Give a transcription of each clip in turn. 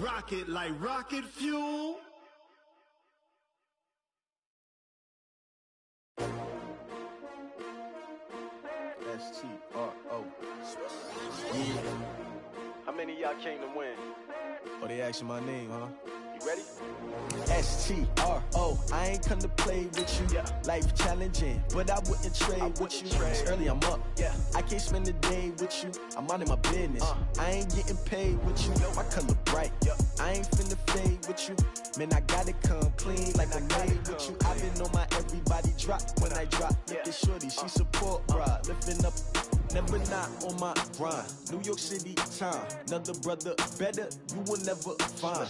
rock it like rocket fuel. S-T-R-O. Yeah. How many of y'all came to win? Oh, they asking my name, huh? You ready? S-T-R-O. I ain't come to play with you. Yeah. Life challenging, but I wouldn't trade with you. It's early, I'm up. Yeah. I can't spend the day with you. I'm minding my business. I ain't getting paid with you. My color bright. I ain't finna fade with you. Man, I gotta come clean like I made with you. I've been on my everybody drop when I drop. Look at shorty, she support, bruh. Lifting up. Never not on my grind. New York City time. Another brother better, you will never find.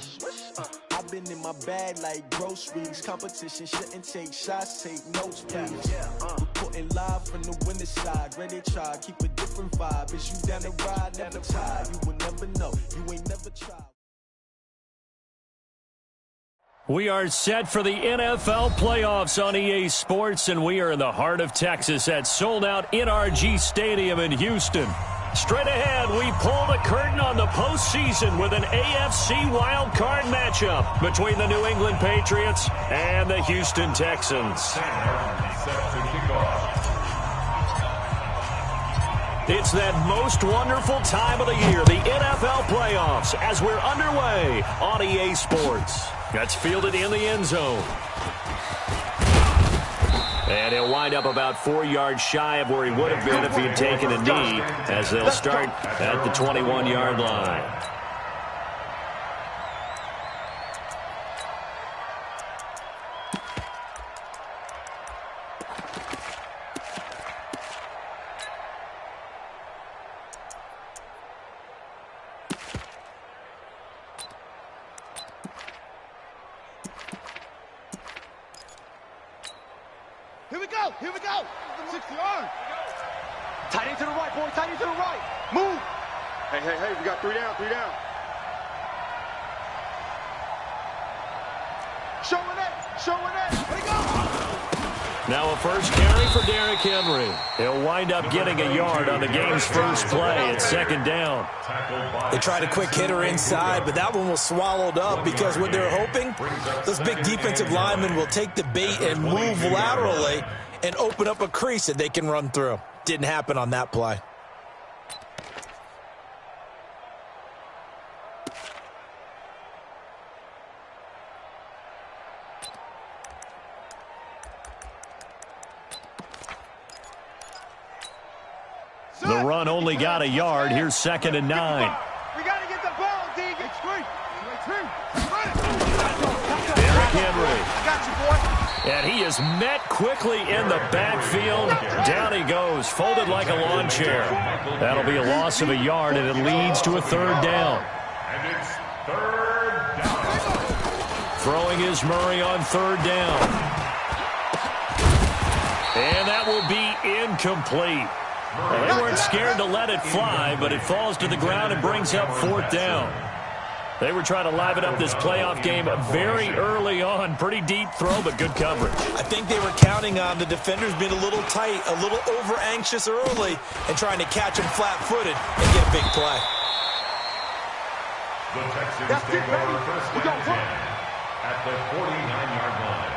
I've been in my bag like groceries. Competition shouldn't take shots, take notes, please. Reporting live from the winning side. Ready to try, keep a different vibe. Is you down the ride, never tired. You will never know, you ain't never tried. We are set for the NFL playoffs on EA Sports, and we are in the heart of Texas at sold-out NRG Stadium in Houston. Straight ahead, we pull the curtain on the postseason with an AFC wildcard matchup between the New England Patriots and the Houston Texans. It's that most wonderful time of the year, the NFL playoffs, as we're underway on EA Sports. That's fielded in the end zone. And he'll wind up about 4 yards shy of where he would have been if he had taken a knee, as they'll start at the 21-yard line. Here we go. 60 yards. Tight end to the right, boy. Tight end to the right. Move. Hey, we got 3 down, 3 down. Showing it. Here we go. Now a first carry for Derrick Henry. He'll wind up getting a yard on the game's first play at second down. They tried a quick hitter inside, but that one was swallowed up because what they're hoping, those big defensive linemen will take the bait and move laterally and open up a crease that they can run through. Didn't happen on that play. The run only got a yard. Here's 2nd and 9. We got to get the ball, Deegan. Derrick Henry. I got you, boy. And he is met quickly in the backfield. Down he goes, folded like a lawn chair. That'll be a loss of a yard, and it leads to a 3rd down. And it's 3rd down. Throwing is Murray on 3rd down. And that will be incomplete. Well, they weren't scared to let it fly, but it falls to the ground and brings up 4th down. They were trying to liven up this playoff game very early on. Pretty deep throw, but good coverage. I think they were counting on the defenders being a little tight, a little over-anxious early, and trying to catch them flat-footed and get a big play. The Texans take over first and 10 at the 49-yard line.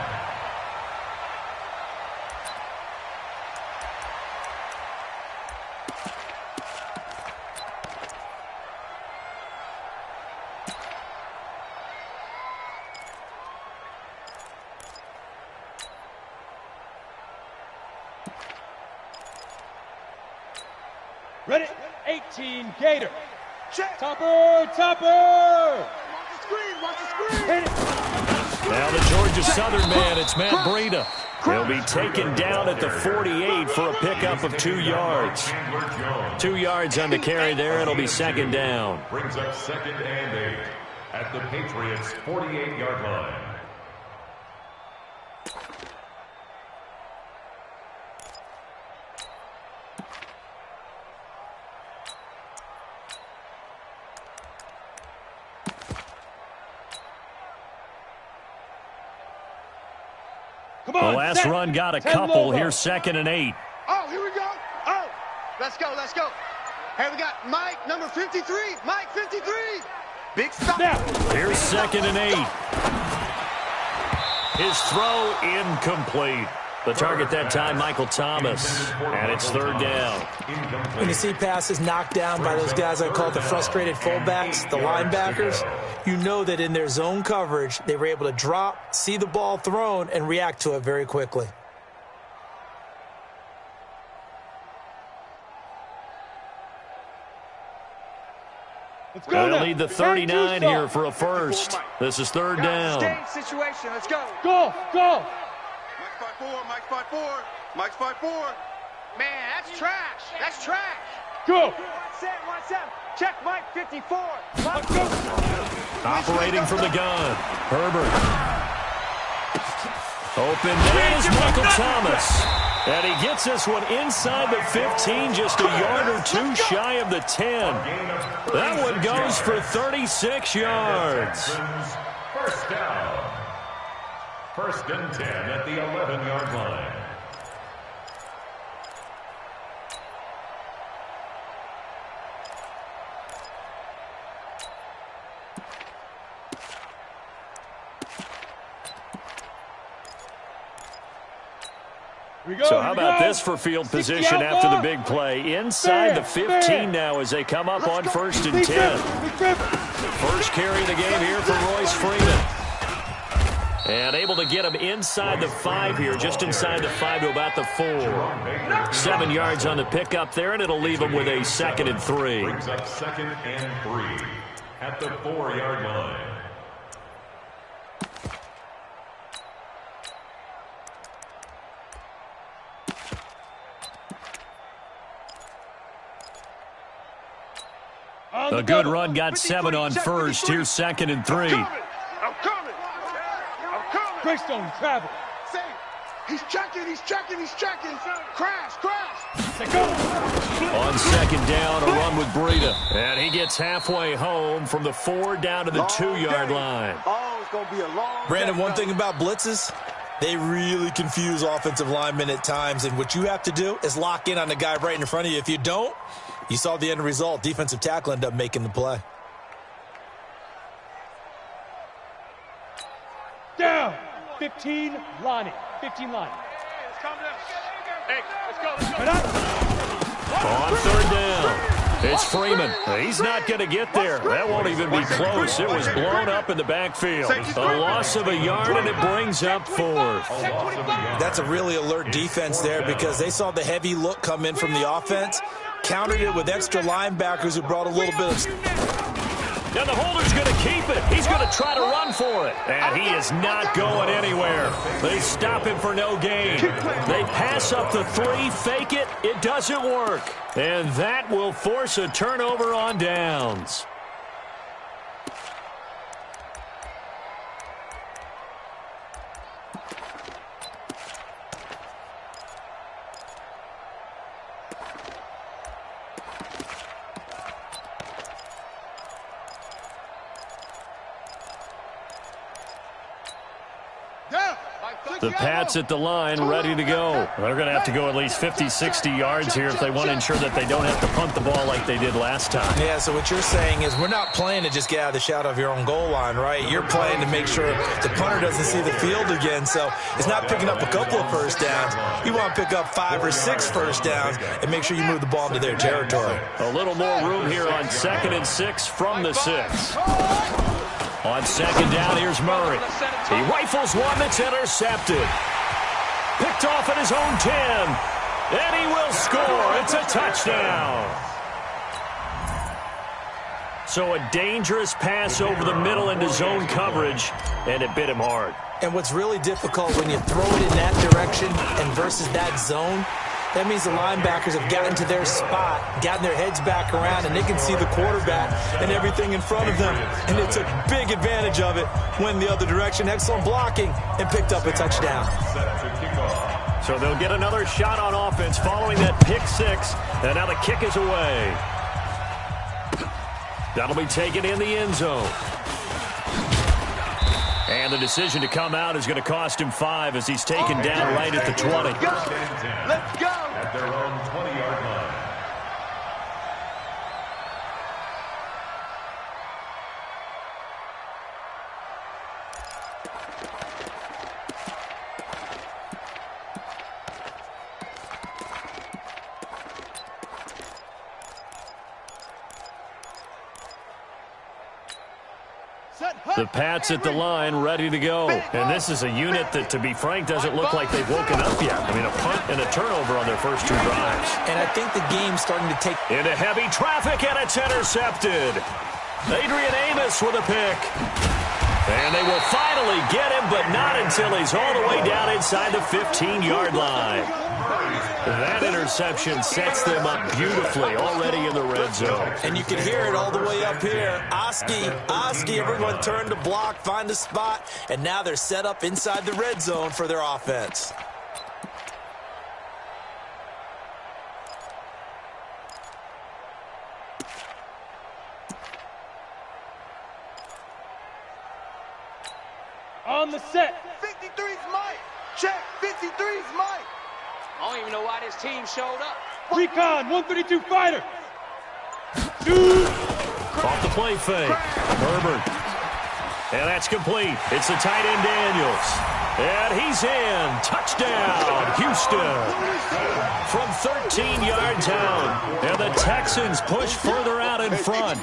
Ready? 18, Gator. Check. Topper. Watch the screen. Hit it. Now the Georgia Southern man, it's Matt Breida. He'll be taken down at the 48 for a pickup of 2 yards. 2 yards on the carry there. It'll be 2nd down. Brings up 2nd and 8 at the Patriots' 48-yard line. Come on, The last set. run got a 10 couple. logo. Here's 2nd and 8. Oh, here we go. Oh, let's go. Hey, we got Mike, number 53. Mike, 53. Big stop. Here's 2nd and 8. His throw incomplete. The target that time, Michael Thomas. And it's 3rd down. When you see passes knocked down by those guys I call the frustrated fullbacks, the linebackers, you know that in their zone coverage, they were able to drop, see the ball thrown, and react to it very quickly. They'll need the 39 here for a first. This is 3rd down. Situation. Let's go. Go. Mike's 5-4. Mike's 5-4. Man, that's trash. That's trash. Go. One set. Check Mike 54. Let's go. Operating from the gun. Herbert. Open. There's Michael Thomas. And he gets this one inside the 15, just a yard or two shy of the 10. That one goes for 36 yards. First down. 1st and 10 at the 11-yard line. So how about this for field position after the big play? Inside the 15 now as they come up on 1st and 10. First carry of the game here for Royce Freeman. And able to get him inside the 5 here, just inside the 5 to about the 4. 7 yards on the pickup there, and it'll leave him with a 2nd and 3. Brings up 2nd and 3 at the 4-yard line. A good run, got 7 on first. Here's 2nd and 3. I'm coming. Greystone travel. He's checking. Crash. On 2nd down, a run with Breida. And he gets halfway home from the 4 down to the 2-yard line. Oh, it's going to be a long Brandon, one thing about blitzes, they really confuse offensive linemen at times, and what you have to do is lock in on the guy right in front of you. If you don't, you saw the end result. Defensive tackle ended up making the play. Down. 15, Lonnie. Hey, let's calm down. Hey, let's go. On 3rd down, it's Freeman. He's not going to get there. That won't even be close. It was blown up in the backfield. A loss of a yard, and it brings up 4th. That's a really alert defense there because they saw the heavy look come in from the offense, countered it with extra linebackers who brought a little bit of... Now the holder's going to keep it. He's going to try to run for it. And he is not going anywhere. They stop him for no gain. They pass up the 3, fake it. It doesn't work. And that will force a turnover on downs. The Pats at the line, ready to go. They're going to have to go at least 50, 60 yards here if they want to ensure that they don't have to punt the ball like they did last time. Yeah, so what you're saying is we're not playing to just get out of the shadow of your own goal line, right? You're playing to make sure the punter doesn't see the field again. So it's not picking up a couple of first downs. You want to pick up 5 or 6 first downs and make sure you move the ball into their territory. A little more room here on 2nd and 6 from the 6. On 2nd down, here's Murray. He rifles one that's intercepted. Picked off at his own 10. And he will score. It's a touchdown. So a dangerous pass over the middle into zone coverage, and it bit him hard. And what's really difficult when you throw it in that direction and versus that zone, that means the linebackers have gotten to their spot, gotten their heads back around, and they can see the quarterback and everything in front of them. And it's a big advantage of it when the other direction. Excellent blocking and picked up a touchdown. So they'll get another shot on offense following that pick 6. And now the kick is away. That'll be taken in the end zone. And the decision to come out is going to cost him 5 as he's taken down right at the 20. Let's go. At their own 20-yard line. The Pats at the line, ready to go. And this is a unit that, to be frank, doesn't look like they've woken up yet. I mean, a punt and a turnover on their first 2 drives. And I think the game's starting to take... Into heavy traffic, and it's intercepted. Adrian Amos with a pick. And they will finally get him, but not until he's all the way down inside the 15-yard line. That interception sets them up beautifully already in the red zone. And you can hear it all the way up here. Oski, everyone turned to block, find a spot, and now they're set up inside the red zone for their offense. On the set. 53's Mike. Check. 53's Mike. I don't even know why this team showed up. Recon, 132 fighter. Off the play fake. Herbert. And that's complete. It's the tight end Daniels. And he's in. Touchdown, Houston. From 13 yards out. And the Texans push further out in front.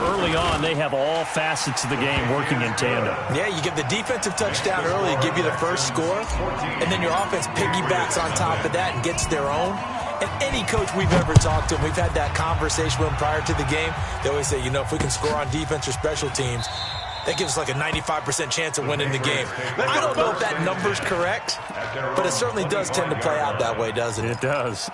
Early on, they have all facets of the game working in tandem. Yeah, you get the defensive touchdown early to give you the first score, and then your offense piggybacks on top of that and gets their own. And any coach we've ever talked to, we've had that conversation with them prior to the game, they always say, you know, if we can score on defense or special teams, that gives us like a 95% chance of winning the game. I don't know if that number's correct, but it certainly does tend to play out that way, doesn't it? It does.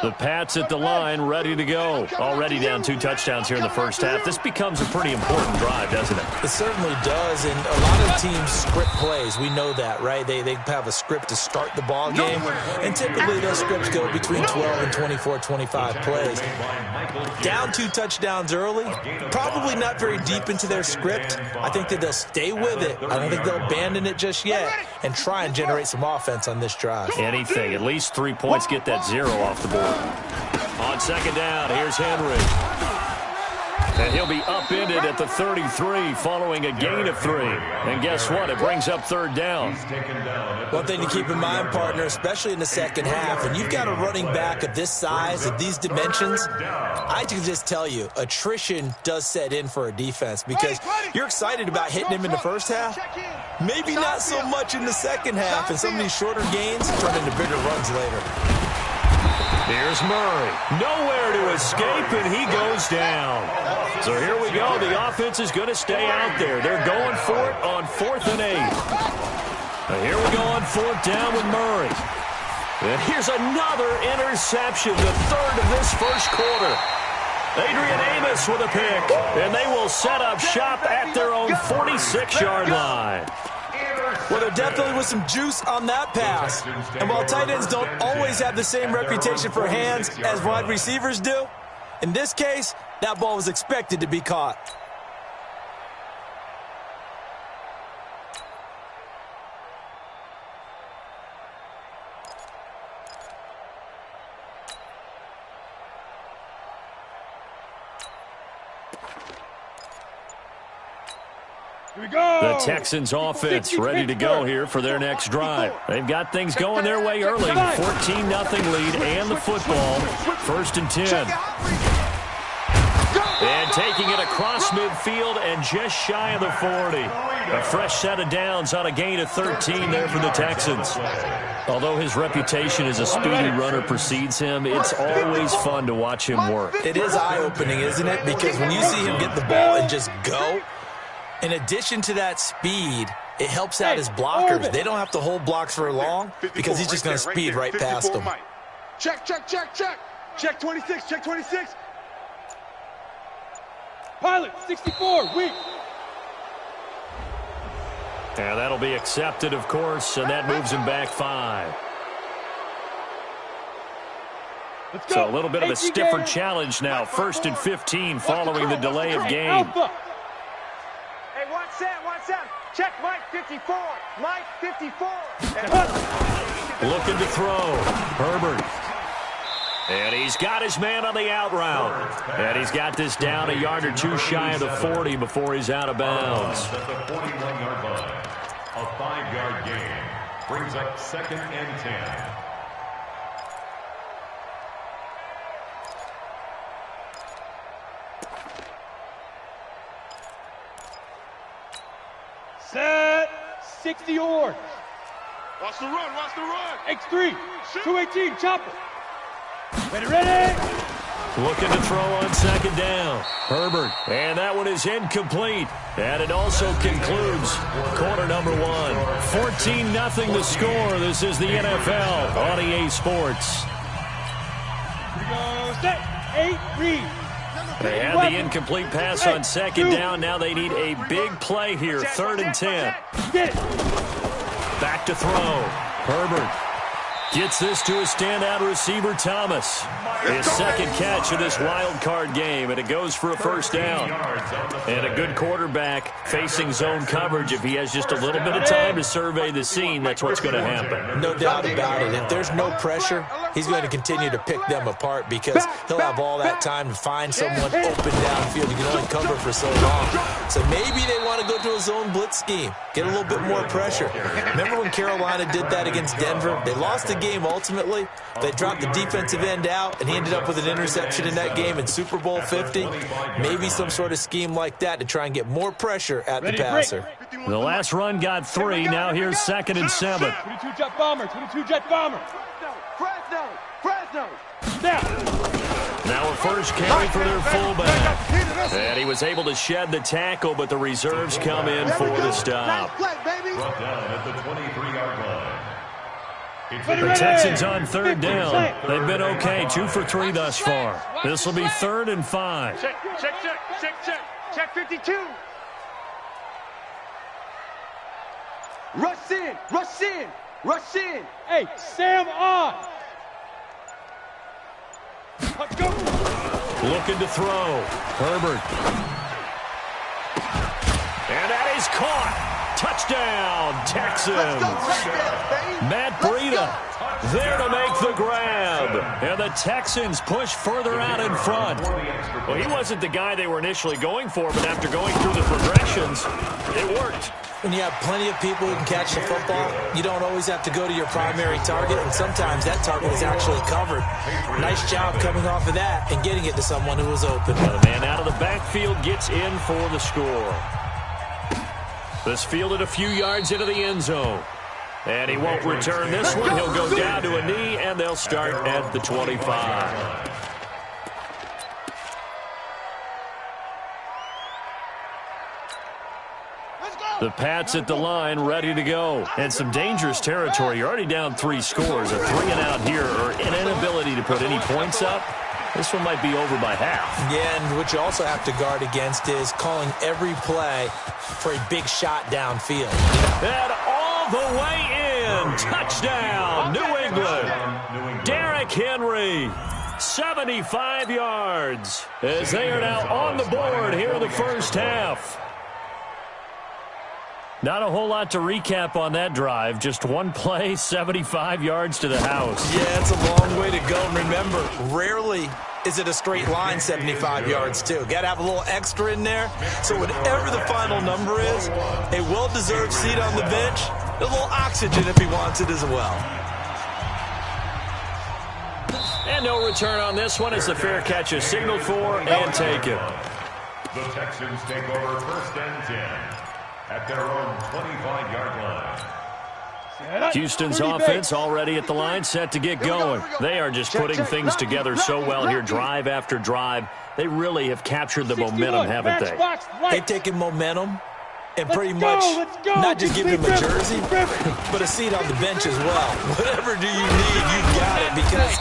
The Pats at the line, ready to go. Already down 2 touchdowns here in the first half. This becomes a pretty important drive, doesn't it? It certainly does, and a lot of teams script plays. We know that, right? They have a script to start the ball game, and typically those scripts go between 12 and 24, 25 plays. Down 2 touchdowns early, probably not very deep into their script. I think that they'll stay with it. I don't think they'll abandon it just yet and try and generate some offense on this drive. Anything, at least 3 points, get that 0 off the board. On second down, here's Henry. And he'll be upended at the 33 following a gain of 3. And guess what? It brings up third down. One thing to keep in mind, partner, especially in the second half, when you've got a running back of this size, of these dimensions, I can just tell you, attrition does set in for a defense because you're excited about hitting him in the first half. Maybe not so much in the second half, and some of these shorter gains turn into bigger runs later. Here's Murray. Nowhere to escape, and he goes down. So here we go. The offense is going to stay out there. They're going for it on 4th and 8. Now here we go on 4th down with Murray. And here's another interception, the 3rd of this first quarter. Adrian Amos with a pick, and they will set up shop at their own 46-yard line. Well, there definitely was some juice on that pass. And while tight ends don't always have the same reputation for hands as wide receivers do, in this case, that ball was expected to be caught. The Texans offense ready to go here for their next drive. They've got things going their way early. 14-0 lead and the football. 1st and 10. And taking it across midfield and just shy of the 40. A fresh set of downs on a gain of 13 there for the Texans. Although his reputation as a speedy runner precedes him, it's always fun to watch him work. It is eye-opening, isn't it? Because when you see him get the ball and just go, in addition to that speed, it helps out his blockers. They don't have to hold blocks for long because he's just going to speed right past them. Check, check, check, check. Check 26, check 26. Pilot, 64, weak. And that'll be accepted, of course, and that moves him back 5. So a little bit of a stiffer challenge now. 1st and 15 following the delay of game. Hey, watch that. Check Mike 54. Mike 54. Looking to throw. Herbert. And he's got his man on the out route. And he's got this down a yard or 2 shy of the 40 before he's out of bounds. 5-yard gain. Brings up 2nd and 10. Set. 60 yards. Watch the run, watch the run. X3. 218, chopper. Ready. Looking to throw on 2nd down. Herbert. And that one is incomplete. And it also concludes quarter number 1. 14-0 the score. This is the NFL on EA Sports. Here we go. Set. 8, read. They had the incomplete pass on 2nd down. Now they need a big play here. 3rd and 10. Get it. Back to throw. Herbert gets this to a standout receiver, Thomas. His 2nd catch of this wild card game, and it goes for a 1st down. And a good quarterback facing zone coverage. If he has just a little bit of time to survey the scene, that's what's going to happen. No doubt about it. If there's no pressure, he's going to continue to pick them apart because he'll have all that time to find someone open downfield. You can only cover for so long. So maybe they want to go to a zone blitz scheme, get a little bit more pressure. Remember when Carolina did that against Denver? They lost the game ultimately. They dropped the defensive end out, and he ended up with an interception in that game in Super Bowl 50. Maybe some sort of scheme like that to try and get more pressure at the passer. The last run got 3. Now here's 2nd and 7. 22 jet bomber. 22 jet bomber. Fresno. Now a first carry for their fullback. And he was able to shed the tackle, but the reserves come in for the stop. Brought down at the 23-yard line. The Texans on 3rd down. They've been okay. 2 for 3 thus far. This will be 3rd and 5. Check 52. Rush in. Hey, Sam on. Let's go. Looking to throw. Herbert. And that is caught. Touchdown, Texans. Matt Breida there to make the grab. And the Texans push further out in front. Well, he wasn't the guy they were initially going for, but after going through the progressions, it worked. When you have plenty of people who can catch the football, you don't always have to go to your primary target, and sometimes that target is actually covered. Nice job coming off of that and getting it to someone who was open. The man out of the backfield gets in for the score. This fielded a few yards into the end zone. And he won't return this one. He'll go down to a knee, and they'll start at the 25. The Pats at the line, ready to go. And some dangerous territory. You're already down 3 scores. A 3-and-out here, or an inability to put any points up. This one might be over by half. Yeah, and what you also have to guard against is calling every play for a big shot downfield. And all the way in. Touchdown, New England. Derrick Henry, 75 yards, as they are now on the board here in the first half. Not a whole lot to recap on that drive. Just one play, 75 yards to the house. Yeah, it's a long way to go. And remember, rarely is it a straight line 75 yards, too. Got to have a little extra in there. So whatever the final number is, a well-deserved seat on the bench, a little oxygen if he wants it as well. And no return on this one as the fair catch is signaled for and taken. The Texans take over 1st and 10. At their own 25-yard line. Houston's offense already at the line, set to get going. They are just putting things together so well here, drive after drive. They really have captured the momentum, haven't they? They've taken momentum and pretty much not just give him a jersey, but a seat on the bench as well. Whatever do you need, you've got it, because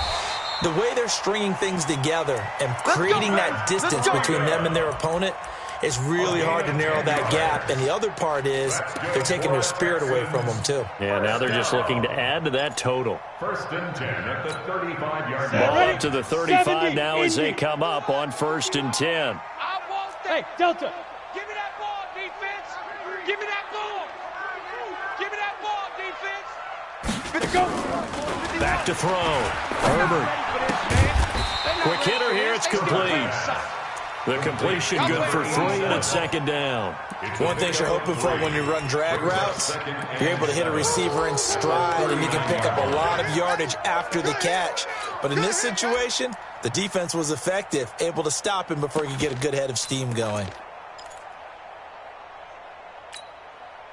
the way they're stringing things together and creating that distance between them and their opponent, it's really hard to narrow that gap. And the other part is they're taking their spirit away from them, too. Yeah, now they're just looking to add to that total. 1st and 10 at the 35-yard Ball line. up to the 35 now as they come up on 1st and 10. Hey, Delta. Give me that ball, defense. Give me that ball. Give me that ball, defense. Let's go. Back to throw. Herbert. Quick hitter here. It's complete. The completion good for 3, and it's second down. One thing you're hoping for when you run drag routes, you're able to hit a receiver in stride, and you can pick up a lot of yardage after the catch. But in this situation, the defense was effective, able to stop him before he could get a good head of steam going.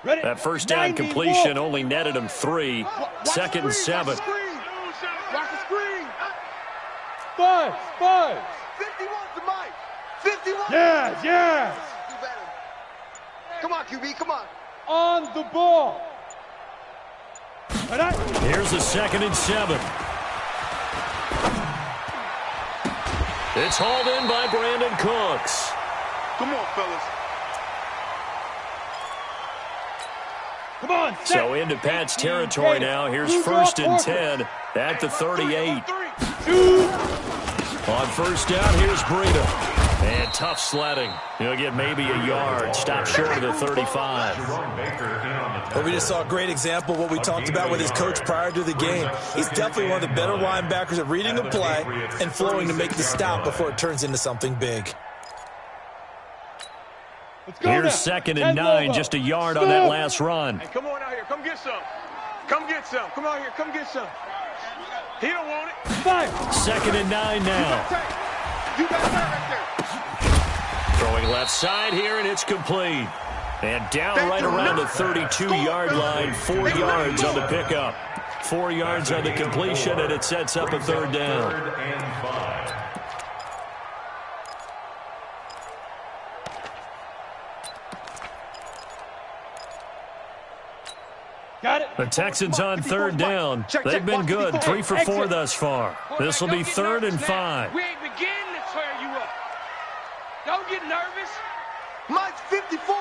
That first down completion only netted him 3. Second and 7. Watch the screen. Five. 51 to Mike. 51. Yes. Do better. Come on, QB, come on. On the ball. Here's the second and 7. It's hauled in by Brandon Cooks. Come on, fellas. Come on. So into Pat's territory now. Here's first and 10 at the 38. On first down, here's Breida. And tough sledding. He'll get maybe a yard. Stop short of the 35. Well, we just saw a great example of what we talked about with his coach prior to the game. He's definitely one of the better linebackers at reading the play and flowing to make the stop before it turns into something big. Here's second and 9, just a yard on that last run. Hey, come on out here. Come get some. Come get some. Come out here. Come get some. He don't want it. 5. Second and 9 now. You got that right there. Throwing left side here, and it's complete. And down right around the 32-yard line, 4 yards on the pickup. 4 yards on the completion, and it sets up a third down. Third and 5. Got it. The Texans on third down. They've been good, 3 for 4 thus far. This will be third and 5. We ain't beginning to tear you up. Don't get nervous. Mike's 54.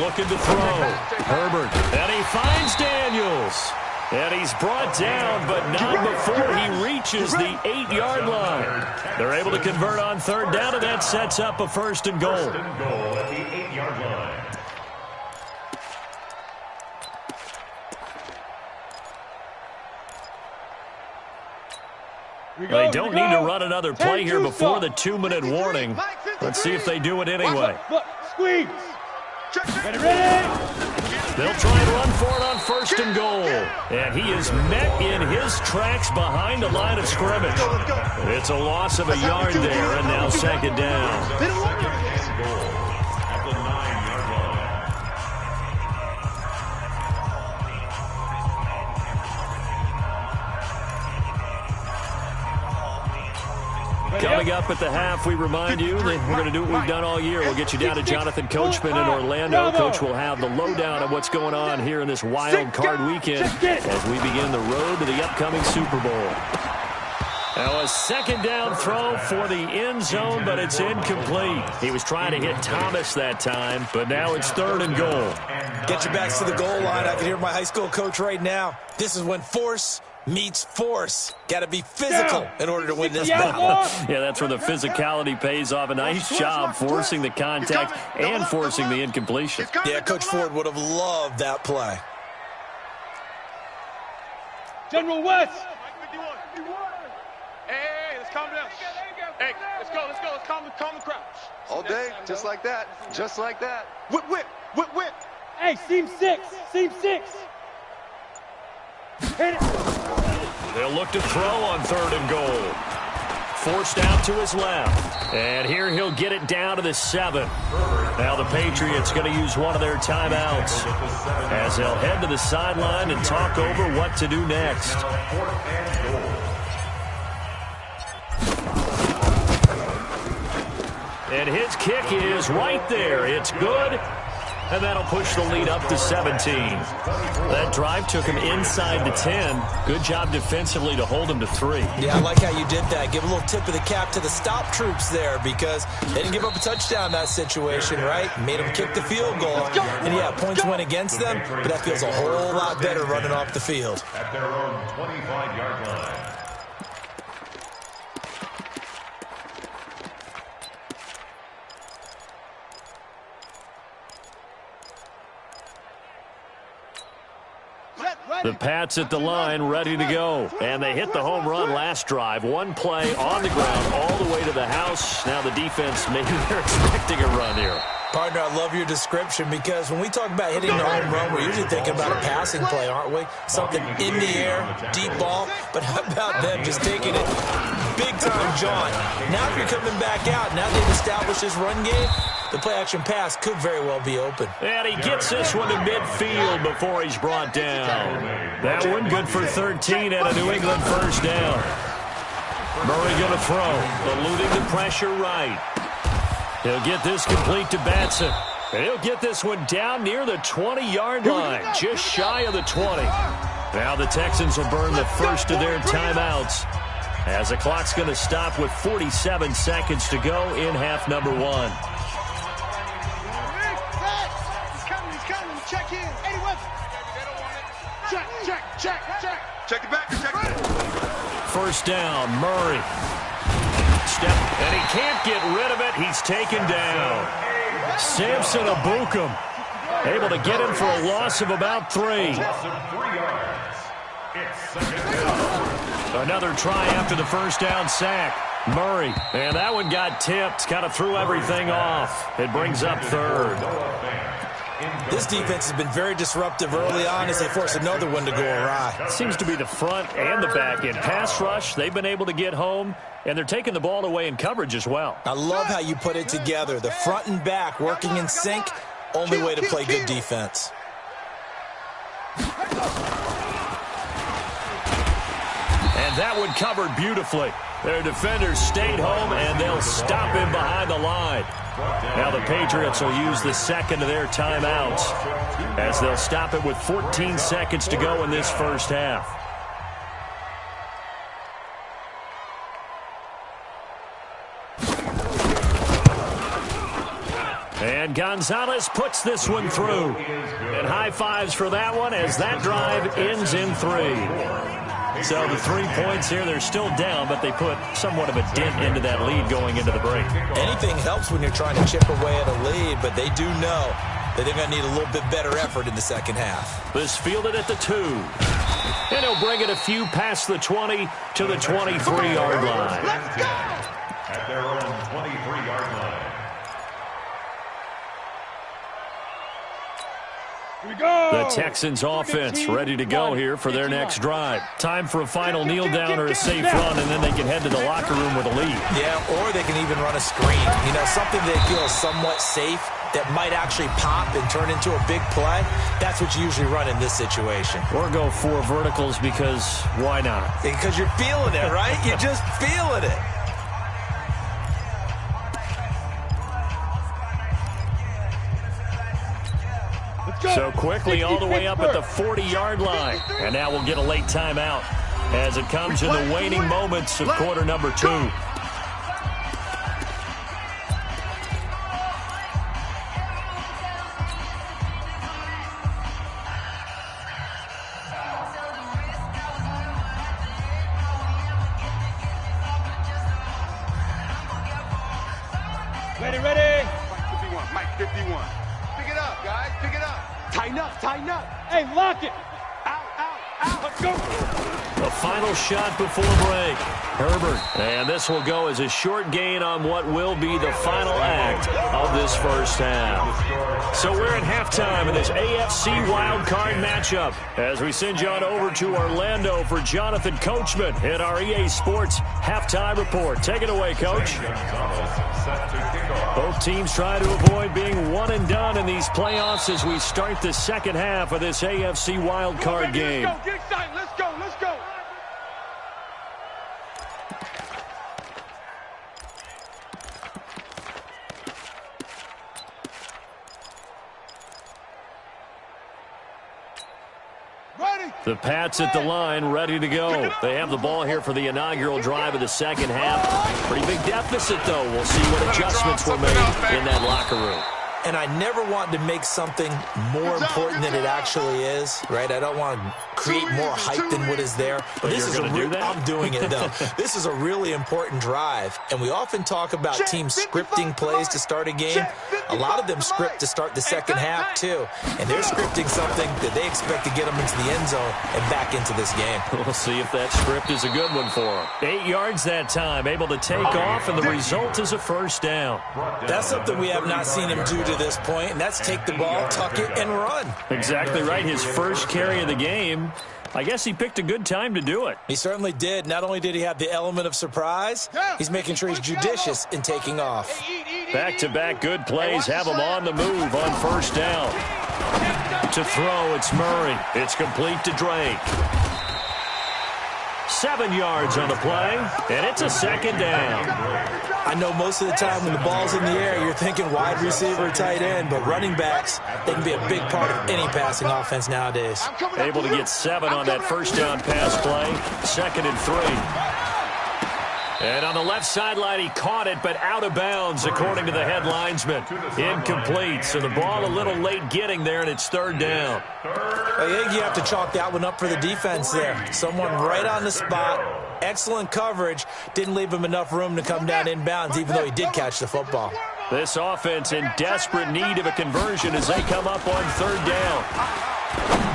Looking to throw. Herbert. And he finds Daniels. And he's brought down, but not before he reaches the 8-yard line. They're able to convert on third down, and that sets up a first and goal. First and goal at the 8-yard line. They don't need to run another play here before the 2-minute warning. Let's see if they do it anyway. Squeeze. Ready. They'll try and run for it on first and goal. And he is met in his tracks behind the line of scrimmage. It's a loss of a yard there, and now second down. Goal at the 9-yard line. Coming up at the half, we remind you that we're going to do what we've done all year. We'll get you down to Jonathan Coachman in Orlando. Coach will have the lowdown of what's going on here in this wild card weekend as we begin the road to the upcoming Super Bowl. Now a second down throw for the end zone, but it's incomplete. He was trying to hit Thomas that time, but now it's third and goal. Get your backs to the goal line. I can hear my high school coach right now. This is when force meets force. Got to be physical in order to win this battle. Yeah, that's where the physicality pays off. A nice job forcing the contact and forcing the incompletion. Yeah, Coach Ford would have loved that play. General West. Hey, let's calm down. Hey, let's go. Let's calm the crowd. All day, just like that. Just like that. Whip. Hey, seam 6. Hit it. They'll look to throw on third and goal. Forced out to his left. And here he'll get it down to the 7. Now the Patriots going to use one of their timeouts as they'll head to the sideline and talk over what to do next. And his kick is right there. It's good. And that'll push the lead up to 17. That drive took him inside the 10. Good job defensively to hold him to 3. Yeah, I like how you did that. Give a little tip of the cap to the stop troops there because they didn't give up a touchdown in that situation, right? Made them kick the field goal. And, yeah, points went against them, but that feels a whole lot better running off the field. At their own 25-yard line. The Pats at the line, ready to go. And they hit the home run last drive. One play on the ground all the way to the house. Now the defense, maybe they're expecting a run here. Partner, I love your description because when we talk about hitting the home run, we're usually thinking about a passing play, aren't we? Something in the air, deep ball. But how about them just taking it big-time jaunt? Now if you're coming back out, now they've established this run game, the play-action pass could very well be open. And he gets this one to midfield before he's brought down. That one good for 13 and a New England first down. Murray going to throw, eluding the pressure right. He'll get this complete to Batson. He'll get this one down near the 20-yard line, just shy of the 20. Now the Texans will burn the first of their timeouts as the clock's going to stop with 47 seconds to go in half number one. He's coming. Check in. Eddie Webster. Check. Check it back. Check it. First down, Murray. Step, and he can't get rid of it. He's taken down. Samson Abukum able to get him for a loss of about 3. Another try after the first down sack. Murray, and that one got tipped. Kind of threw everything off. It brings up third. This defense has been very disruptive early on as they force another one to go awry. Seems to be the front and the back end. Pass rush, they've been able to get home, and they're taking the ball away in coverage as well. I love how you put it together. The front and back working in sync, only way to play good defense. And that one covered beautifully. Their defenders stayed home, and they'll stop him behind the line. Now the Patriots will use the second of their timeouts as they'll stop it with 14 seconds to go in this first half. And Gonzalez puts this one through. And high fives for that one as that drive ends in 3. So the 3 points here, they're still down, but they put somewhat of a dent into that lead going into the break. Anything helps when you're trying to chip away at a lead, but they do know that they're going to need a little bit better effort in the second half. This fielded at the 2. And he'll bring it a few past the 20 to the 23-yard line. Let's go! At their own 23-yard line. The Texans offense ready to go here for their next drive. Time for a final kneel down or a safe run, and then they can head to the locker room with a lead. Yeah, or they can even run a screen. You know, something they feel is somewhat safe that might actually pop and turn into a big play. That's what you usually run in this situation. Or go 4 verticals because why not? Because you're feeling it, right? You're just feeling it. So quickly all the way up at the 40-yard line. And now we'll get a late timeout as it comes in the waning moments of quarter number 2. Ready. Mike 51. Pick it up, guys. Pick it up. Tighten up. Hey, lock it. Out. Let's go. The final shot before break. Herbert. And this will go as a short gain on what will be the final act of this first half. So we're at halftime in this AFC wildcard matchup as we send you on over to Orlando for Jonathan Coachman in our EA Sports halftime report. Take it away, Coach. Both teams try to avoid being one and done in these playoffs as we start the second half of this AFC wildcard game. Let's go. Get excited. Let's go. The Pats at the line, ready to go. They have the ball here for the inaugural drive of the second half. Pretty big deficit, though. We'll see what adjustments were made in that locker room. And I never want to make something more important than it actually is, right? I don't want to create more hype than what is there. But this is I'm doing it, though. This is a really important drive. And we often talk about teams scripting plays to start a game. A lot of them script to start the second half, too. And they're scripting something that they expect to get them into the end zone and back into this game. We'll see if that script is a good one for them. 8 yards that time, able to take off, and the result is a first down. That's something we have not seen him do to this point, and that's take the ball, tuck it, and run. Exactly right. His first carry of the game. I guess he picked a good time to do it. He certainly did. Not only did he have the element of surprise, he's making sure he's judicious in taking off. Back-to-back good plays have him on the move on first down. To throw, it's Murray. It's complete to Drake. 7 yards on the play, and it's a second down. I know most of the time when the ball's in the air, you're thinking wide receiver, tight end, but running backs, they can be a big part of any passing offense nowadays. Able to get 7 on that first down pass play. 2nd and 3. And on the left sideline, he caught it, but out of bounds, according to the head linesman. Incomplete, so the ball a little late getting there, and it's 3rd down. I think you have to chalk that one up for the defense there. Someone right on the spot, excellent coverage, didn't leave him enough room to come down inbounds, even though he did catch the football. This offense in desperate need of a conversion as they come up on 3rd down.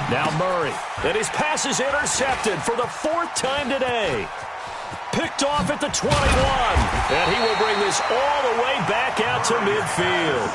Now Murray, and his pass is intercepted for the 4th time today. Picked off at the 21, and he will bring this all the way back out to midfield.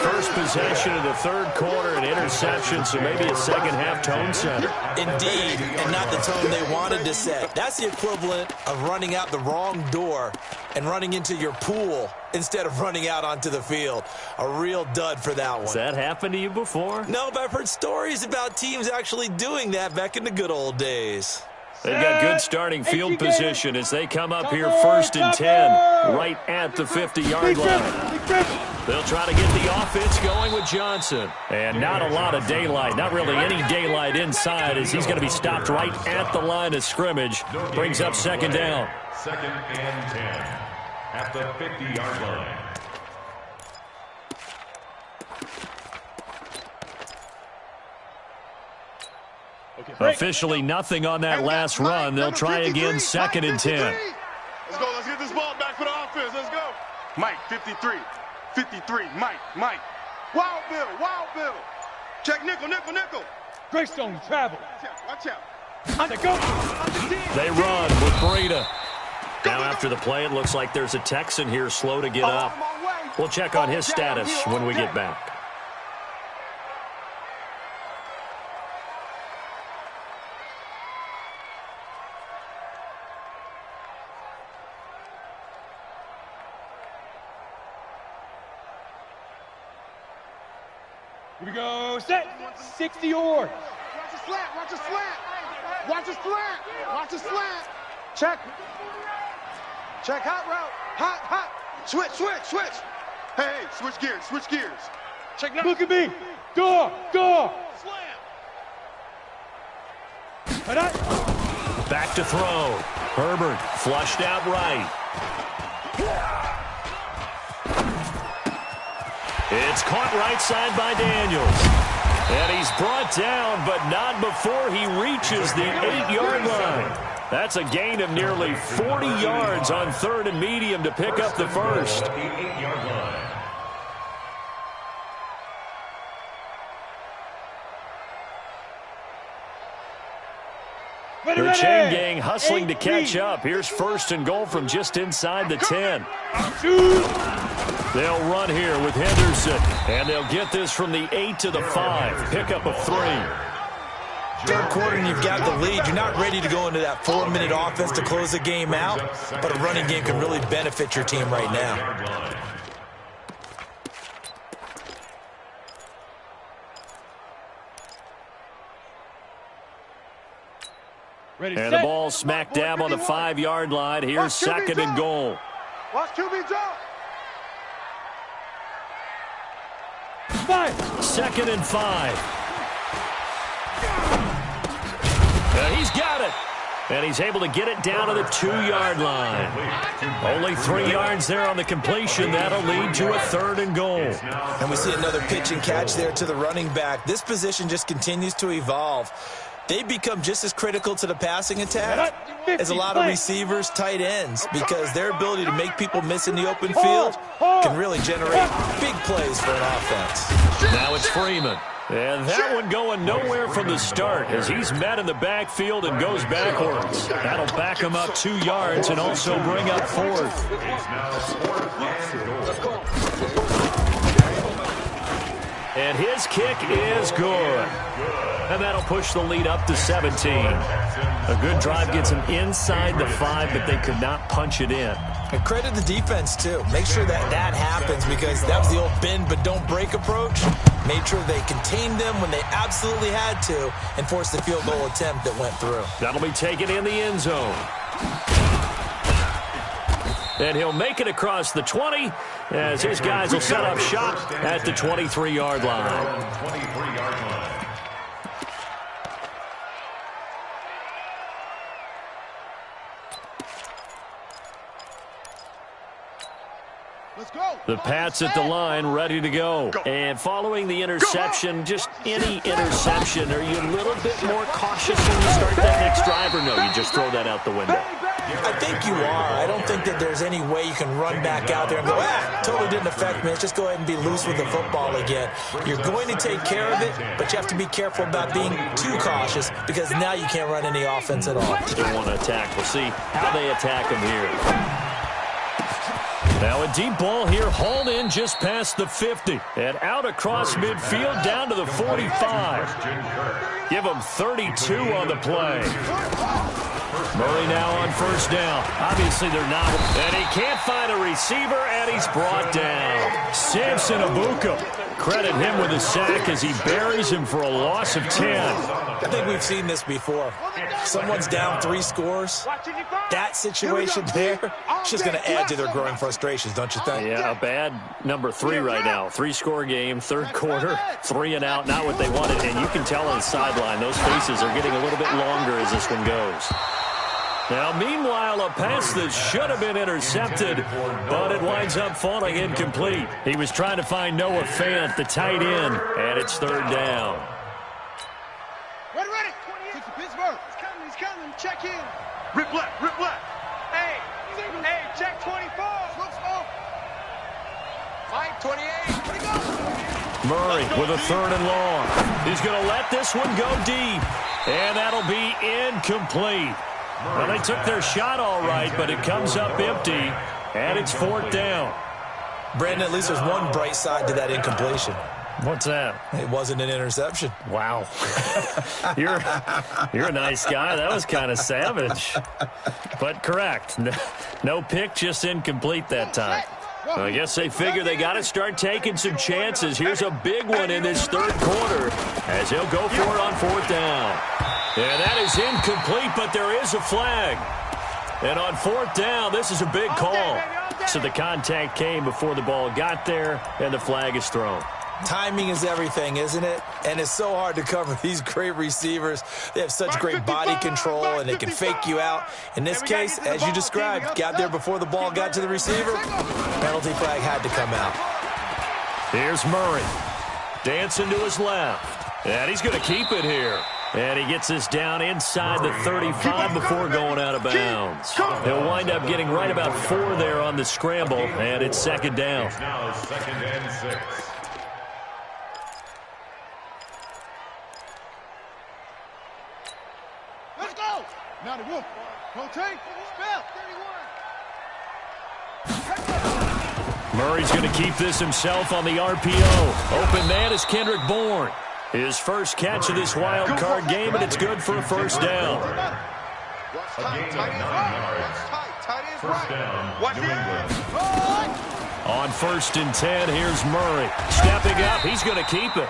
First possession of the 3rd quarter, an interception, so maybe a second-half tone setter. Indeed, and not the tone they wanted to set. That's the equivalent of running out the wrong door and running into your pool instead of running out onto the field. A real dud for that one. Has that happened to you before? No, but I've heard stories about teams actually doing that back in the good old days. They've got good starting field position as they come up here 1st and 10, right at the 50-yard line. They'll try to get the offense going with Johnson. And not a lot of daylight, not really any daylight inside as he's going to be stopped right at the line of scrimmage. Brings up 2nd down. 2nd and 10 at the 50-yard line. Officially nothing on that last run. They'll try again 2nd and 10. Let's go. Let's get this ball back for the offense. Let's go. Mike, 53. 53. Mike. Wild Bill. Check nickel. Greystone travel. Watch out. On the go. They run with Breida. Now after the play, it looks like there's a Texan here slow to get up. We'll check on his status when we get back. Here we go. Set. 60 yards. Watch the slant. Check hot route. Hot. Switch. Hey, switch gears. Check now. Look at me. Door. Slam. Back to throw. Herbert flushed out right. It's caught right side by Daniels. And he's brought down, but not before he reaches the 8-yard line. That's a gain of nearly 40 yards on 3rd and medium to pick up the first. The 8-yard line. The chain gang hustling to catch up. Here's 1st and goal from just inside the 10. They'll run here with Henderson, and they'll get this from the 8 to the 5. Pickup of 3. 3rd quarter and you've got the lead. You're not ready to go into that 4-minute offense to close the game out, but a running game can really benefit your team right now. And the ball smack dab on the 5-yard line. Here's 2nd and goal. Watch QB jump. 2nd and 5. He's got it. And he's able to get it down to the 2-yard line. Only 3 yards there on the completion. That'll lead to a 3rd and goal. And we see another pitch and catch there to the running back. This position just continues to evolve. They become just as critical to the passing attack as a lot of receivers, tight ends, because their ability to make people miss in the open field can really generate big plays for an offense. Now it's Freeman. And that one going nowhere from the start as he's met in the backfield and goes backwards. That'll back him up 2 yards and also bring up 4th. And his kick is good. And that'll push the lead up to 17. A good drive gets them inside the 5, but they could not punch it in. And credit the defense, too. Make sure that happens because that was the old bend but don't break approach. Made sure they contained them when they absolutely had to and forced the field goal attempt that went through. That'll be taken in the end zone. And he'll make it across the 20 as his guys will set up shop at the 23-yard line. 23-yard line. The Pats at the line, ready to go. And following the interception, just any interception, are you a little bit more cautious when you start that next drive, or no, you just throw that out the window? I think you are. I don't think that there's any way you can run back out there and go, totally didn't affect me. Let's just go ahead and be loose with the football again. You're going to take care of it, but you have to be careful about being too cautious because now you can't run any offense at all. Still want to attack. We'll see how they attack him here. Now a deep ball here, hauled in just past the 50. And out across midfield down to the 45. Give them 32 on the play. Murray now on first down. Obviously they're not. And he can't find a receiver, and he's brought down. Samson Abuka. Credit him with a sack as he buries him for a loss of 10. I think we've seen this before. Someone's down 3 scores. That situation there is just going to add to their growing frustrations, don't you think? Yeah, a bad number 3 right now. 3-score game, 3rd quarter, 3 and out, not what they wanted. And you can tell on the sideline, those faces are getting a little bit longer as this one goes. Now, meanwhile, a pass that should have been intercepted, but it winds up falling incomplete. He was trying to find Noah Fant, the tight end, and it's 3rd down. Ready. Take the Pittsburgh. He's coming. Check in. Rip left. Hey, check 24. Mike, 28. Where'd he go? Murray with a 3rd and long. He's going to let this one go deep, and that'll be incomplete. Well, they took their shot all right, but it comes up empty, and it's 4th down. Brandon, at least there's one bright side to that incompletion. What's that? It wasn't an interception. Wow. You're a nice guy. That was kind of savage. But correct. No pick, just incomplete that time. I guess they figure they got to start taking some chances. Here's a big one in this 3rd quarter as he'll go for it on 4th down. And that is incomplete, but there is a flag. And on 4th down, this is a big call. So the contact came before the ball got there, and the flag is thrown. Timing is everything, isn't it? And it's so hard to cover these great receivers. They have such great body control, and they can fake you out. In this case, as you described, got there before the ball got to the receiver. Penalty flag had to come out. Here's Murray. Dancing to his left. And he's going to keep it here. And he gets this down inside the 35 before going out of bounds. He'll wind up getting right about 4 there on the scramble, and it's 2nd down. It's now 2nd and 6. Let's go. Now the wolf. Rotate. Spell. Murray's going to keep this himself on the RPO. Open man is Kendrick Bourne. His first catch of this wild card game, and it's good for a 1st down. A gain of 9 yards. First down, New England. On 1st and 10, here's Murray. Stepping up, he's going to keep it.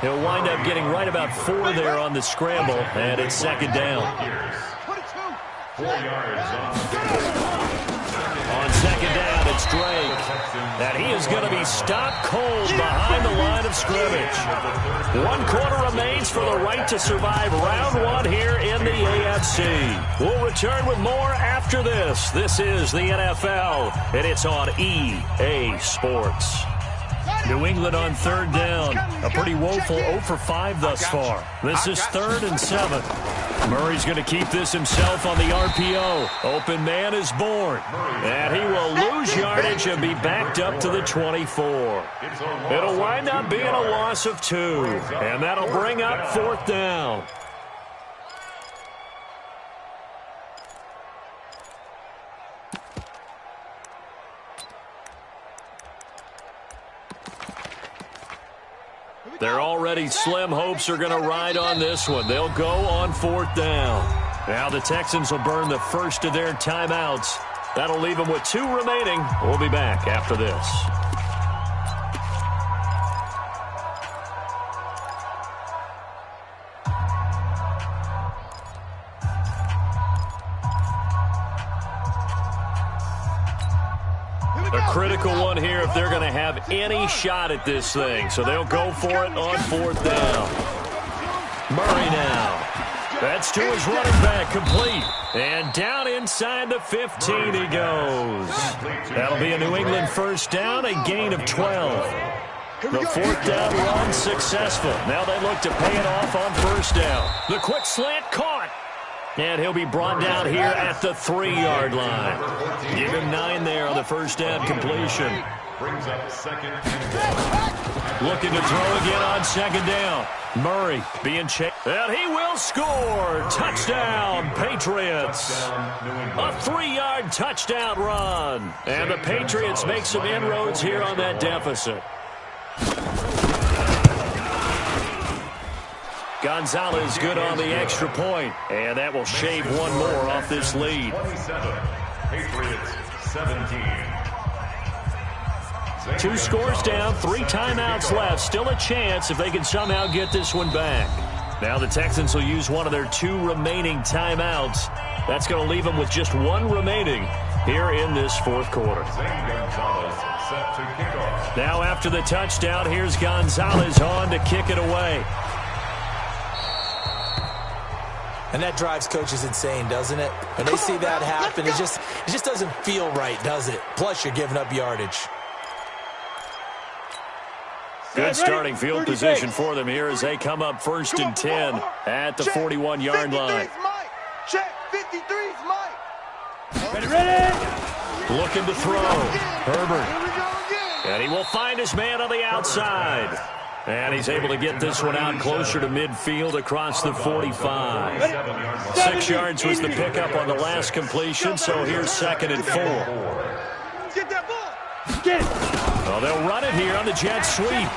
He'll wind up getting right about 4 there on the scramble, and it's 2nd down. 4 yards On 2nd down, It's Drake. And he is going to be stopped cold behind the line of scrimmage. 1 quarter remains for the right to survive round 1 here in the AFC. We'll return with more after this. This is the NFL, and it's on EA Sports. New England on 3rd down. A pretty woeful 0 for 5 thus far. This is 3rd and 7. Murray's going to keep this himself on the RPO. Open man is born. And he will lose yardage and be backed up to the 24. It'll wind up being a loss of 2. And that'll bring up 4th down. Their already slim hopes are going to ride on this one. They'll go on 4th down. Now the Texans will burn the first of their timeouts. That'll leave them with 2 remaining. We'll be back after this. A critical one here if they're going to have any shot at this thing. So they'll go for it on 4th down. Murray now. That's to his running back, complete. And down inside the 15 he goes. That'll be a New England first down, a gain of 12. The 4th down run successful. Now they look to pay it off on 1st down. The quick slant caught. And he'll be brought down here at the 3-yard line. Give him 9 there on the first down completion. Brings up 2nd and 1. Looking to throw again on 2nd down. Murray being chased. And he will score. Touchdown, Patriots. A 3-yard touchdown run. And the Patriots make some inroads here on that deficit. Gonzalez good on the extra point, and that will shave 1 more off this lead. 27, Patriots 17. 2 scores down, 3 timeouts left. Still a chance if they can somehow get this one back. Now the Texans will use one of their 2 remaining timeouts. That's going to leave them with just 1 remaining here in this 4th quarter. Now after the touchdown, here's Gonzalez on to kick it away. And that drives coaches insane, doesn't it? When they see that happen, it just doesn't feel right, does it? Plus, you're giving up yardage. Good starting field position for them here as they come up 1st and 10 at the 41-yard line. Check, 53's Mike. Ready. Looking to throw. Herbert. And he will find his man on the outside. And he's able to get this one out closer to midfield across the 45. 6 yards was the pickup on the last completion, so here's 2nd and 4. Get that ball. Get it. Well, they'll run it here on the jet sweep.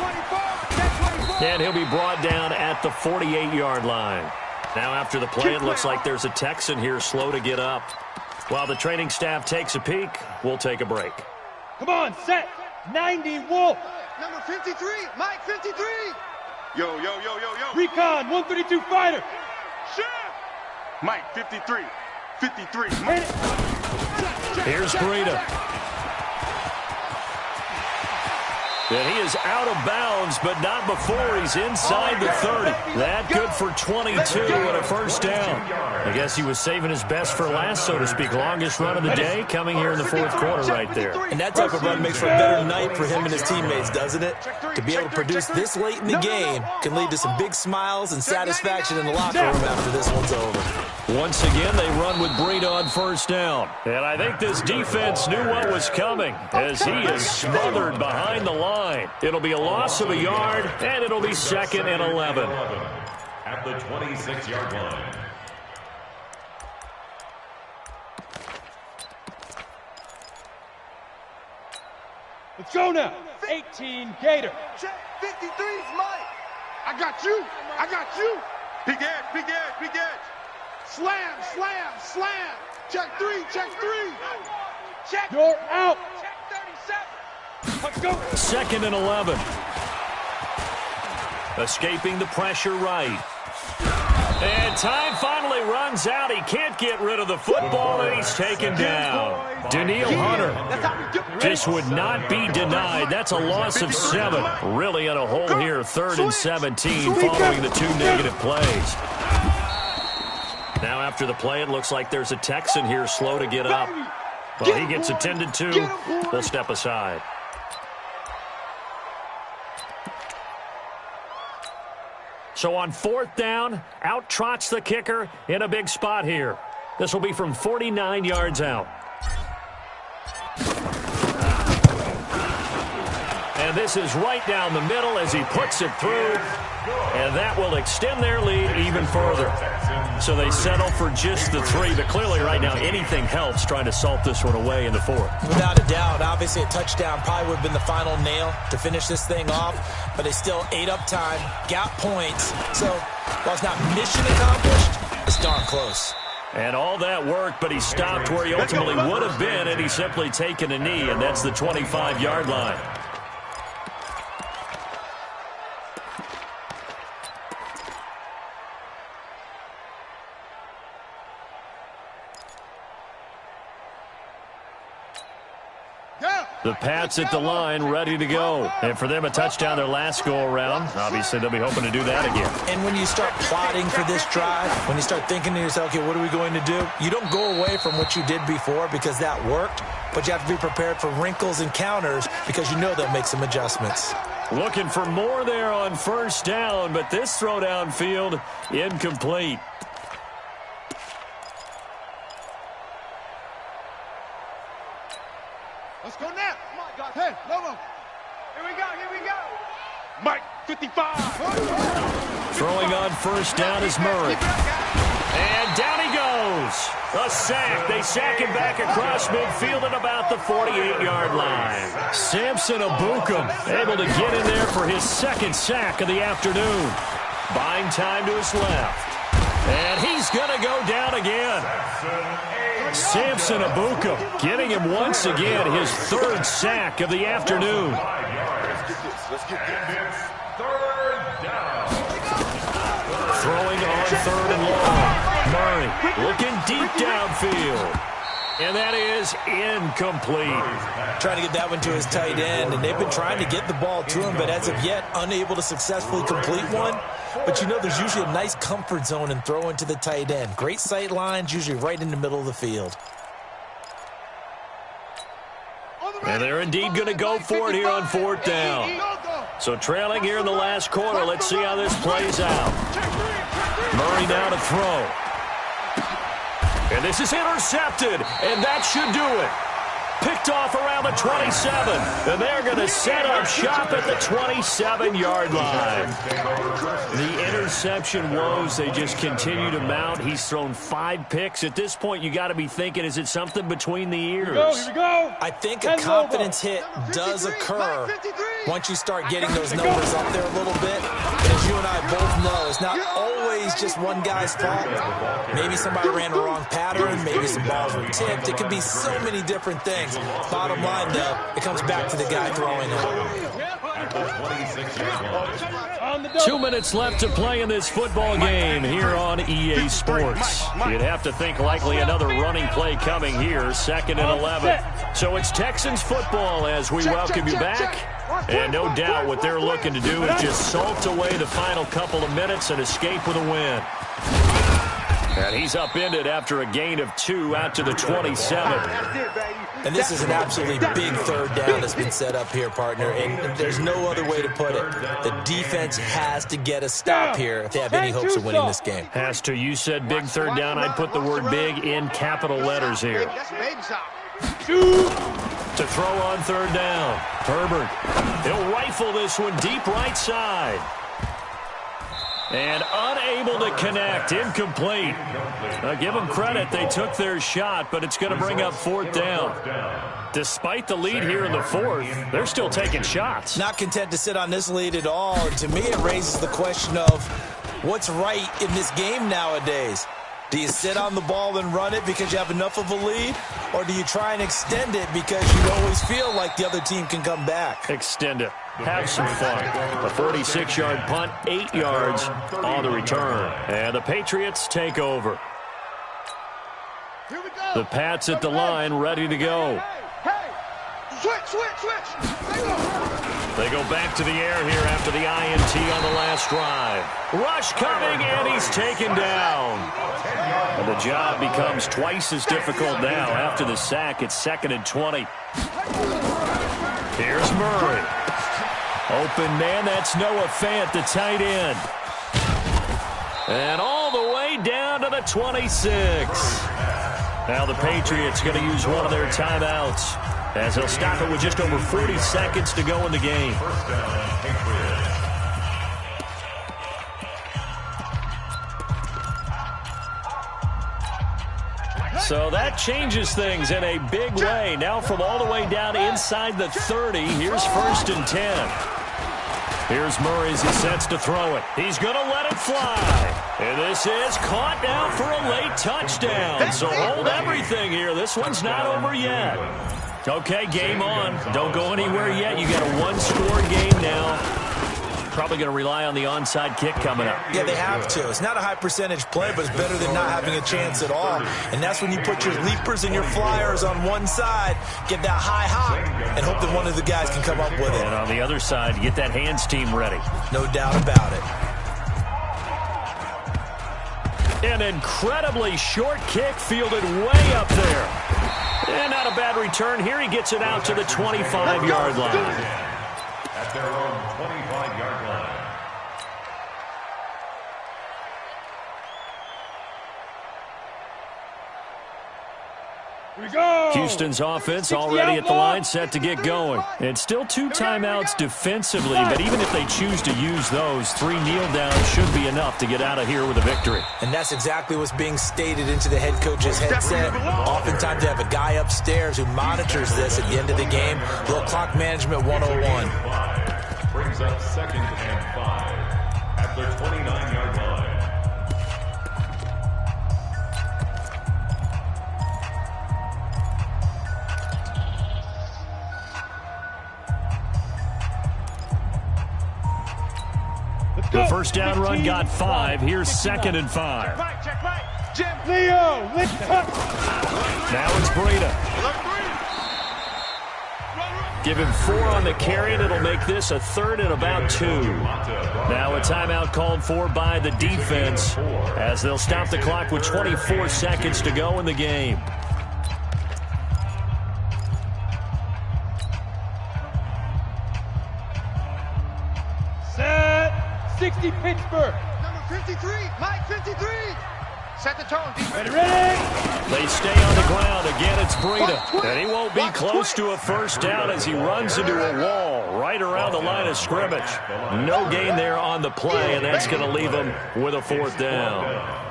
And he'll be brought down at the 48-yard line. Now after the play, it looks like there's a Texan here slow to get up. While the training staff takes a peek, we'll take a break. Come on, set. 90 Wolf. Number 53, Mike 53. Yo, yo, yo, yo, yo. Recon 132 fighter. Chef. Mike 53. 53. Mike. Here's Breida. And he is out of bounds, but not before he's inside the 30. That good for 22 and a first down. I guess he was saving his best for last, so to speak. Longest run of the day coming here in the 4th quarter right there. And that type of run makes for a better night for him and his teammates, doesn't it? To be able to produce this late in the game can lead to some big smiles and satisfaction in the locker room after this one's over. Once again, they run with Breida on first down. And I think this defense knew what was coming as he is smothered behind the line. It'll be a loss of a yard, and it'll be 2nd and 11. At the 26-yard line. Let's go now. 18 Gator. Check, 53's Mike. I got you. I got you. Big edge, big edge, big edge. Slam, slam, slam. Check 3, check 3. Check. You're out. Check 37. Let's go. 2nd and 11. Escaping the pressure right. And time finally runs out. He can't get rid of the football, and he's taken down. Daniil Hunter just would not be denied. That's a loss of 7. Really in a hole here, 3rd and 17, following the 2 negative plays. Now after the play, it looks like there's a Texan here slow to get up. Well, he gets attended to. We'll step aside. So on 4th down, out trots the kicker in a big spot here. This will be from 49 yards out. And this is right down the middle as he puts it through. And that will extend their lead even further. So they settle for just the 3. But clearly right now anything helps trying to salt this one away in the 4th. Without a doubt. Obviously a touchdown probably would have been the final nail to finish this thing off. But they still ate up time, got points. So while it's not mission accomplished, it's darn close. And all that work, but he stopped where he ultimately would have been, and he's simply taken a knee, and that's the 25-yard line. The Pats at the line, ready to go. And for them, a touchdown their last go-around. Obviously, they'll be hoping to do that again. And when you start plotting for this drive, when you start thinking to yourself, okay, what are we going to do? You don't go away from what you did before because that worked, but you have to be prepared for wrinkles and counters because you know they'll make some adjustments. Looking for more there on 1st down, but this throw downfield incomplete. Let's go now. Hey, Lobo. Here we go. Mike, 55. Throwing on 1st down is Murray. And down he goes. A sack. They sack him back across midfield at about the 48-yard line. Samson Abukum able to get in there for his 2nd sack of the afternoon. Buying time to his left. And he's going to go down again. Samson Abukum getting him once again his 3rd sack of the afternoon. Throwing on 3rd and long. Murray looking deep downfield. And that is incomplete. Trying to get that one to his tight end, and they've been trying to get the ball to him, but as of yet, unable to successfully complete one. But you know there's usually a nice comfort zone in throwing to the tight end. Great sight lines, usually right in the middle of the field. And they're indeed going to go for it here on 4th down. So trailing here in the last quarter, let's see how this plays out. Murray now to throw. And this is intercepted, and that should do it. Picked off around the 27, and they're going to set up shop at the 27-yard line. The interception woes, they just continue to mount. He's thrown 5 picks. At this point, you got to be thinking, is it something between the ears? Here we go. I think a confidence hit does occur once you start getting those numbers up there a little bit. And as you and I both know, it's not always just one guy's fault. Maybe somebody ran the wrong pattern. Maybe some balls were tipped. It could be so many different things. Bottom line, though, it comes back to the guy throwing it. 2 minutes left to play in this football game here on EA Sports. You'd have to think likely another running play coming here, 2nd and 11. So it's Texans football as we welcome you back. And no doubt what they're looking to do is just salt away the final couple of minutes and escape with a win. And he's upended after a gain of 2 out to the 27. And this is an absolutely big 3rd down that's been set up here, partner. And there's no other way to put it. The defense has to get a stop here if they have any hopes of winning this game. Has to. You said big 3rd down. I'd put the word big in capital letters here. To throw on 3rd down. Herbert. He'll rifle this one deep right side. And unable to connect. Incomplete. Now give them credit. They took their shot, but it's going to bring up 4th down. Despite the lead here in the 4th, they're still taking shots. Not content to sit on this lead at all. And to me, it raises the question of what's right in this game nowadays. Do you sit on the ball and run it because you have enough of a lead? Or do you try and extend it because you always feel like the other team can come back? Extend it. have some fun. A 46-yard punt, 8 yards on the return. And the Patriots take over. The Pats at the line, ready to go. Switch. They go back to the air here after the INT on the last drive. Rush coming, and he's taken down. And the job becomes twice as difficult now. After the sack, it's 2nd and 20. Here's Murray. Open man, that's Noah Fant, the tight end. And all the way down to the 26. Now the Patriots going to use one of their timeouts, as they'll stop it with just over 40 seconds to go in the game. First down, Patriots. So that changes things in a big way. Now from all the way down inside the 30, here's 1st and 10. Here's Murray as he sets to throw it. He's going to let it fly. And this is caught now for a late touchdown. So hold everything here. This one's not over yet. Okay, game on. Don't go anywhere yet. You got a one-score game now. Probably going to rely on the onside kick coming up. Yeah, they have to. It's not a high percentage play, but it's better than not having a chance at all. And that's when you put your leapers and your flyers on one side, get that high hop, and hope that one of the guys can come up with it. And on the other side, you get that hands team ready. No doubt about it. An incredibly short kick fielded way up there. And not a bad return here. He gets it out to the 25-yard line. At their own 25-yard line. Here we go. Houston's offense already at the line, set to get going. It's still 2 timeouts defensively, but even if they choose to use those, 3 kneel downs should be enough to get out of here with a victory. And that's exactly what's being stated into the head coach's headset. Oftentimes they have a guy upstairs who monitors this at the end of the game. Little clock management 101. Brings up 2nd and 5 at the 29-yard line. The first down run got 5. Here's 2nd and 5. Check right. Jim. Leo. Now it's Breida. Give him 4 on the carry, and it'll make this a 3rd and about 2. Now a timeout called for by the defense, as they'll stop the clock with 24 seconds to go in the game. Set. 60 Pittsburgh. Number 53. Mike 53. Set the tone. Ready. They stay on the ground. Again, it's Breida. And he won't be close to a first down as he runs into a wall right around the line of scrimmage. No gain there on the play, and that's going to leave him with a 4th down.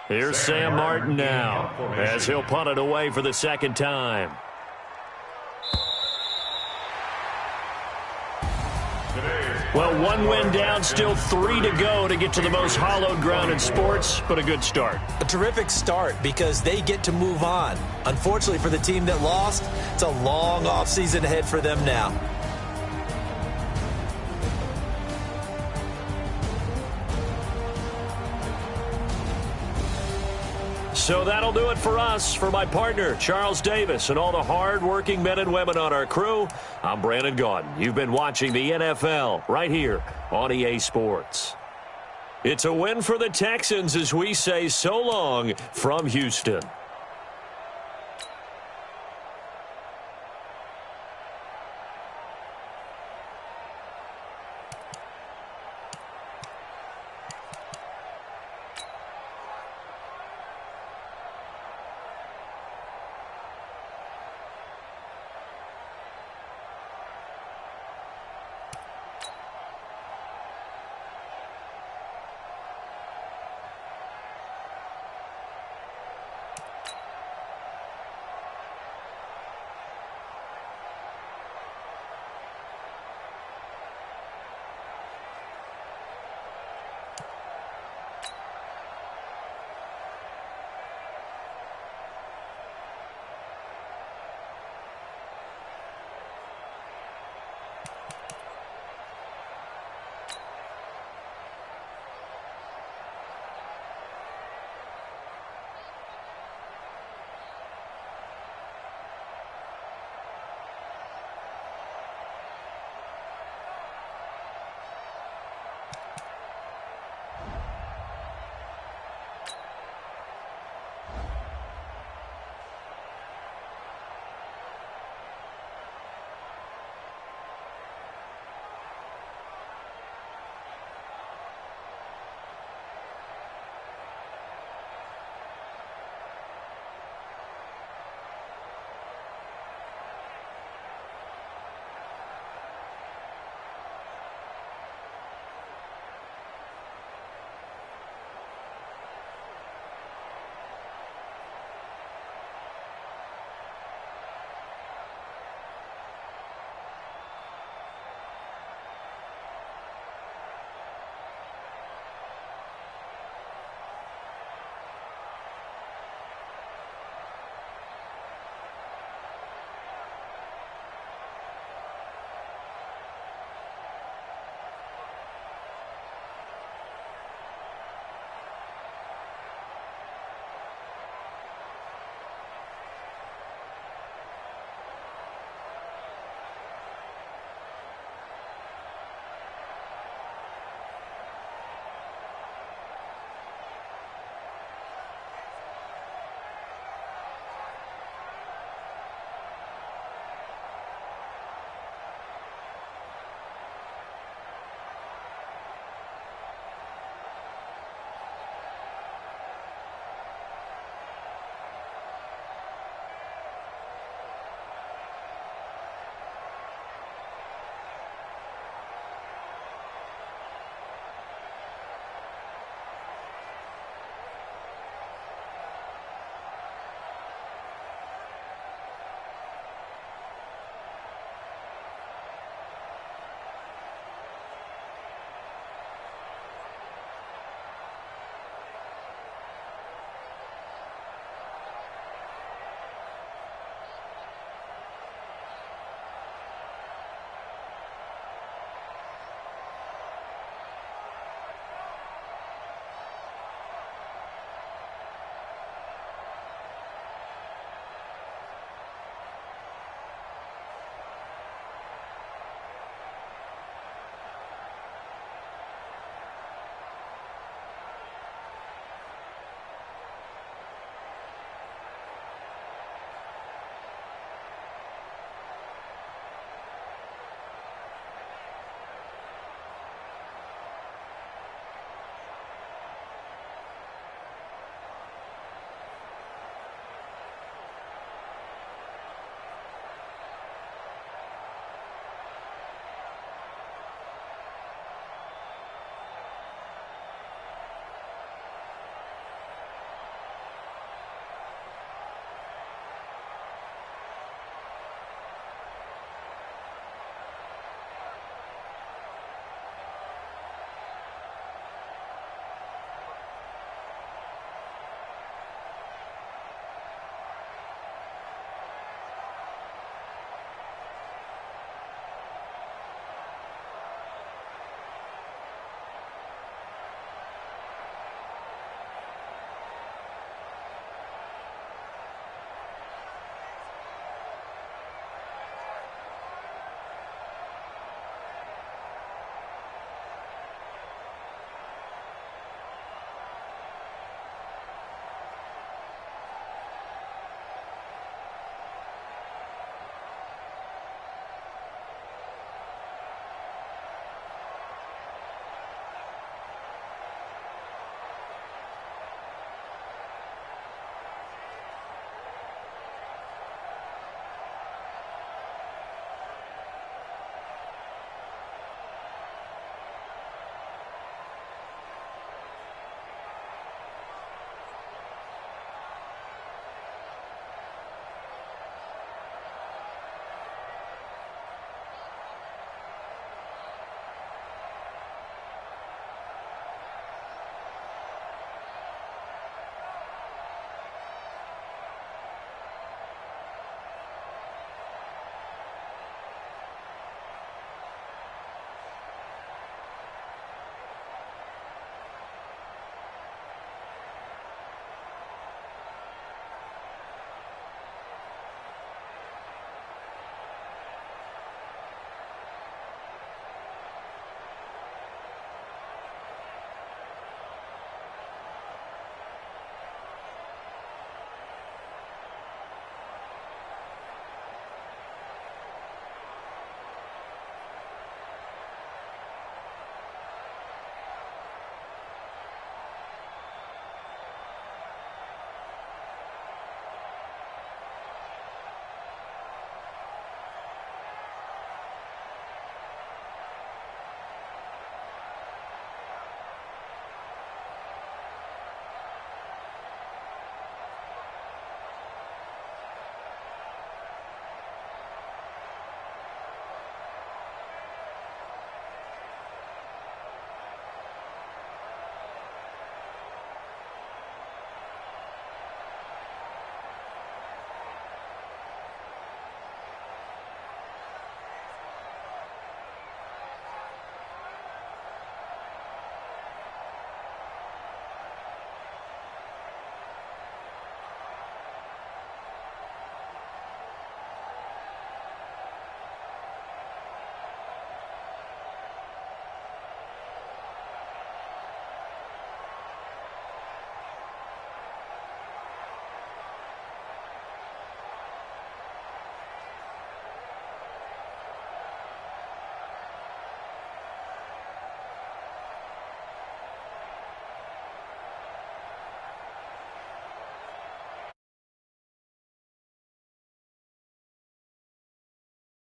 Here's Sam Martin now, as he'll punt it away for the 2nd time. Well, 1 win down, still 3 to go to get to the most hallowed ground in sports, but a good start. A terrific start because they get to move on. Unfortunately for the team that lost, it's a long offseason ahead for them now. So that'll do it for us. For my partner, Charles Davis, and all the hard-working men and women on our crew, I'm Brandon Gaudin. You've been watching the NFL right here on EA Sports. It's a win for the Texans as we say so long from Houston.